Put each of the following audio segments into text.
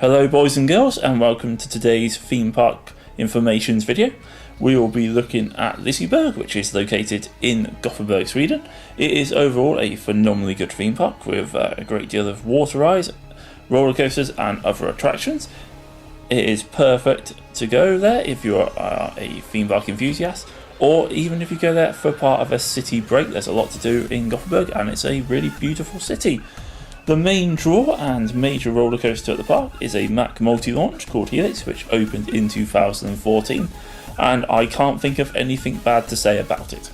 Hello boys and girls, and welcome to today's theme park informations video. We will be looking at Liseberg, which is located in Gothenburg, Sweden. It is overall a phenomenally good theme park with a great deal of water rides, roller coasters and other attractions. It is perfect to go there if you are a theme park enthusiast, or even if you go there for part of a city break. There's a lot to do in Gothenburg and it's a really beautiful city. The main draw and major roller coaster at the park is a Mack multi-launch called Helix, which opened in 2014, and I can't think of anything bad to say about it.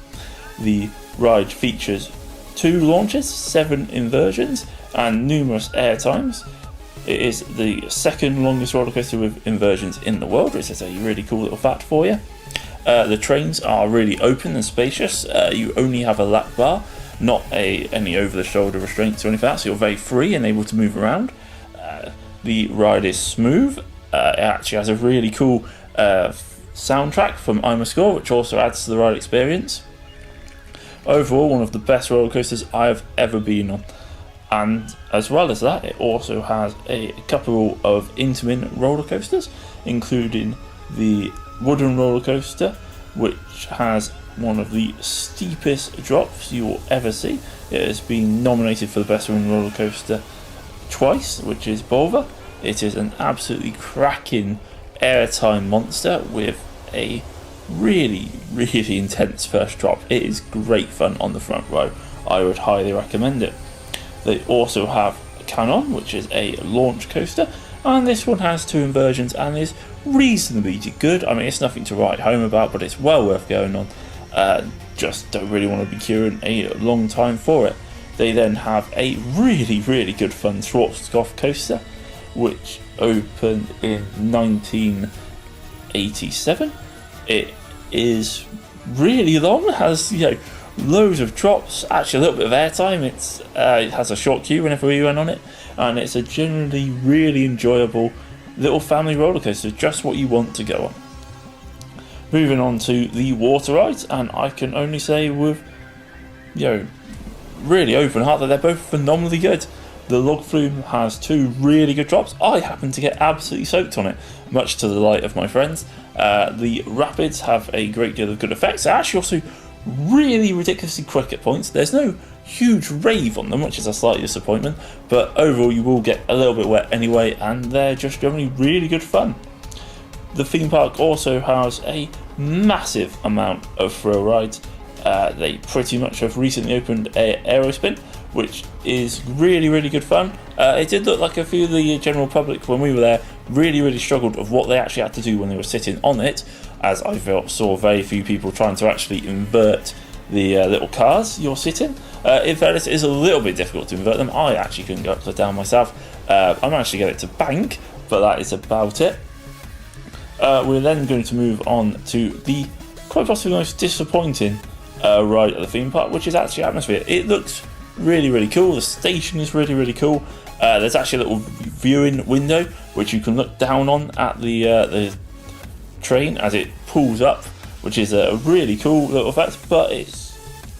The ride features 2 launches, 7 inversions, and numerous air times. It is the second longest roller coaster with inversions in the world, which is a really cool little fact for you. The trains are really open and spacious. You only have a lap bar, not any over-the-shoulder restraints or anything like that, so you're very free and able to move around. The ride is smooth. It actually has a really cool soundtrack from I'm a Score, which also adds to the ride experience. Overall, one of the best roller coasters I've ever been on. And as well as that, it also has a couple of intamin roller coasters, including the wooden roller coaster, which has one of the steepest drops you will ever see. It has been nominated for the best wooden roller coaster twice, which is Bolva. It is an absolutely cracking airtime monster with a really intense first drop. It is great fun on the front row. I would highly recommend it. They also have Canon, which is a launch coaster, and this one has 2 inversions and is reasonably good. I mean, it's nothing to write home about, but it's well worth going on. Just don't really want to be queuing a long time for it. They then have a really good fun Schwarzkopf coaster, which opened in 1987. It is really long, has loads of drops, actually a little bit of airtime. It has a short queue whenever we went on it, and it's a generally really enjoyable little family roller coaster, just what you want to go on. Moving on to the water rides, and I can only say with really open heart that they're both phenomenally good. The log flume has 2 really good drops. I happen to get absolutely soaked on it, much to the delight of my friends. The rapids have a great deal of good effects. They're actually also really ridiculously quick at points. There's no huge rave on them, which is a slight disappointment, but overall you will get a little bit wet anyway, and they're just generally really good fun. The theme park also has a massive amount of thrill rides. They pretty much have recently opened Aerospin, which is really good fun. It did look like a few of the general public when we were there really struggled with what they actually had to do when they were sitting on it, as I saw very few people trying to actually invert the little cars you're sitting. In fairness, it is a little bit difficult to invert them. I actually couldn't go upside down myself. I managed to get it to bank, but that is about it. We're then going to move on to the quite possibly most disappointing ride at the theme park, which is actually Atmosphere. It looks really cool. The station is really cool. There's actually a little viewing window which you can look down on at the train as it pulls up, which is a really cool little effect, but it's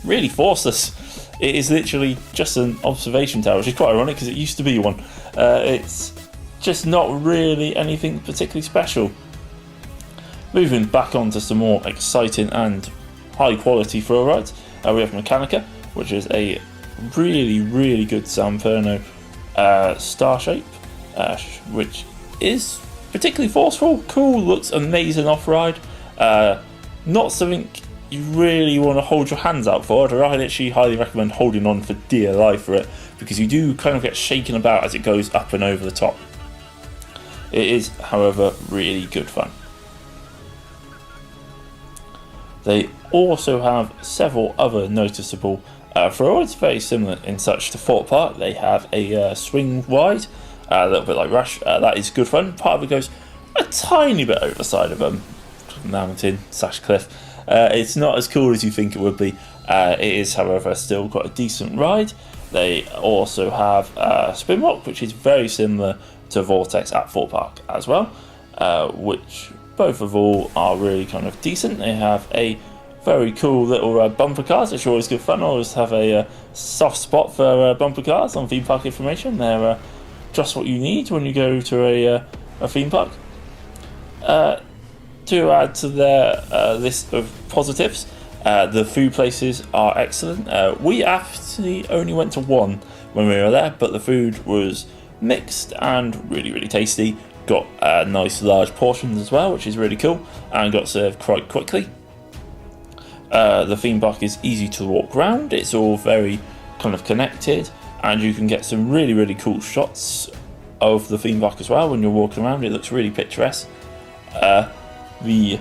really forceless. It is literally just an observation tower, which is quite ironic because it used to be one. It's just not really anything particularly special. Moving back on to some more exciting and high quality thrill rides, we have Mechanica, which is a really good Sanferno star shape, which is particularly forceful, cool, looks amazing off-ride. Not something you really want to hold your hands out for. I'd actually highly recommend holding on for dear life for it, because you do kind of get shaken about as it goes up and over the top. It is, however, really good fun. They also have several other noticeable thrill rides, very similar in such to Thorpe Park. They have a swing wide, a little bit like Rush. That is good fun. Part of it goes a tiny bit over the side of a mountain/cliff. It's not as cool as you think it would be. It is, however, still quite a decent ride. They also have Spin Rock, which is very similar to Vortex at Thorpe Park as well, which both of all are really kind of decent. They have a very cool little bumper cars, which are always good fun. I always have a soft spot for bumper cars on theme park information. They're just what you need when you go to a theme park. To add to their list of positives, the food places are excellent. We actually only went to one when we were there, but the food was mixed and really, really tasty. Got nice large portions as well, which is really cool, and got served quite quickly. The theme park is easy to walk around. It's all very kind of connected, and you can get some really, really cool shots of the theme park as well when you're walking around. It looks really picturesque. The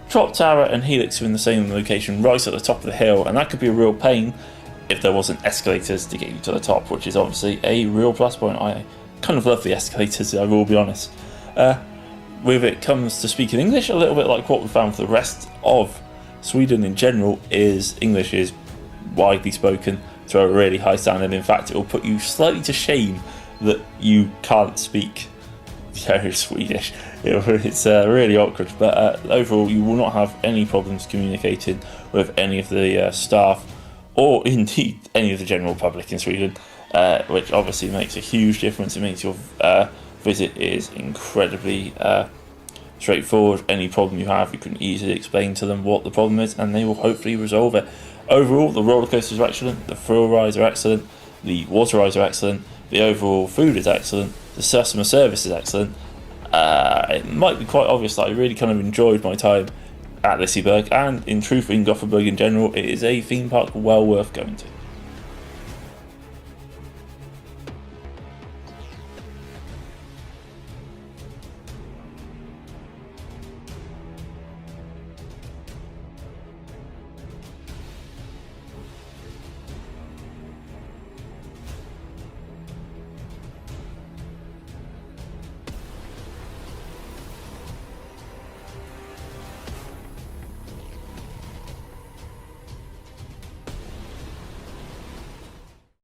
Drop Tower and Helix are in the same location right at the top of the hill, and that could be a real pain if there wasn't escalators to get you to the top, which is obviously a real plus point. I kind of love the escalators, I will be honest. When it comes to speaking English, a little bit like what we found for the rest of Sweden in general, is English is widely spoken to a really high standard. In fact, it will put you slightly to shame that you can't speak Swedish. It's really awkward, but overall you will not have any problems communicating with any of the staff or indeed any of the general public in Sweden, which obviously makes a huge difference. It makes your visit is incredibly straightforward. Any problem you have, you can easily explain to them what the problem is, and they will hopefully resolve it. Overall, the roller coasters are excellent, the thrill rides are excellent, the water rides are excellent, the overall food is excellent, the customer service is excellent. It might be quite obvious that I really kind of enjoyed my time at Liseberg, and in truth in Gothenburg in general, it is a theme park well worth going to.